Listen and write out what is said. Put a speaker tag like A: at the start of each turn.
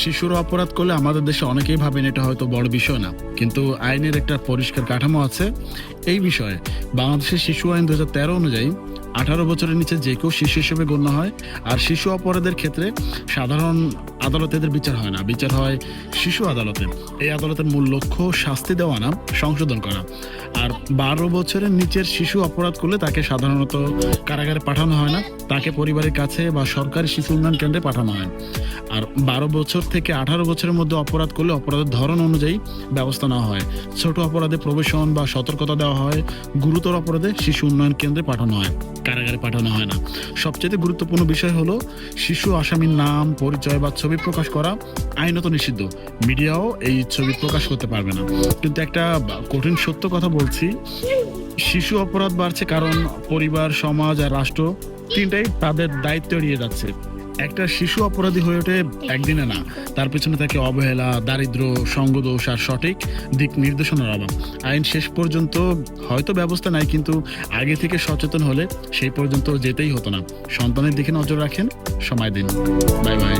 A: শিশুরা অপরাধ করলে আমাদের দেশে অনেকেই ভাবেন এটা হয়তো বড় বিষয় না, কিন্তু আইনের একটা পরিষ্কার কাঠামো আছে এই বিষয়ে। বাংলাদেশের শিশু আইন 2013 অনুযায়ী 18 বছরের নিচে যে কেউ শিশু হিসেবে গণ্য হয়। আর শিশু অপরাধের ক্ষেত্রে সাধারণ আদালতে এদের বিচার হয় না, বিচার হয় শিশু আদালতে। এই আদালতের মূল লক্ষ্য শাস্তি দেওয়া না, সংশোধন করা। আর 12 বছরের নিচের শিশু অপরাধ করলে তাকে সাধারণত কারাগারে পাঠানো হয় না, তাকে পরিবারের কাছে বা সরকারি শিশু উন্নয়ন কেন্দ্রে পাঠানো হয়। আর 12 বছর থেকে 18 বছরের মধ্যে অপরাধ করলে অপরাধের ধরন অনুযায়ী ব্যবস্থা নেওয়া হয়। ছোট অপরাধে প্রবেশন বা সতর্কতা দেওয়া হয়, গুরুতর অপরাধে শিশু উন্নয়ন কেন্দ্রে পাঠানো হয়, কারাগারে পাঠানো হয় না। সবচেয়ে গুরুত্বপূর্ণ বিষয় হলো শিশু আসামির নাম, পরিচয় বা ছবি প্রকাশ করা আইনত নিষিদ্ধ। মিডিয়াও এই ছবি প্রকাশ করতে পারবে না। কিন্তু একটা কঠিন সত্য কথা বলছি, শিশু অপরাধ বাড়ছে কারণ পরিবার, সমাজ আর রাষ্ট্র তিনটাই তাদের দায়িত্ব এড়িয়ে যাচ্ছে। একটা শিশু অপরাধী হয়ে ওঠে একদিনে না, তার পেছনে থাকে অবহেলা, দারিদ্র্য, সঙ্গদোষ আর সঠিক দিক নির্দেশনার অভাব। আইন শেষ পর্যন্ত হয়তো ব্যবস্থা নাই, কিন্তু আগে থেকে সচেতন হলে সেই পর্যন্ত যেতেই হতো না। সন্তানের দিকে নজর রাখেন, সময় দিন। Bye bye.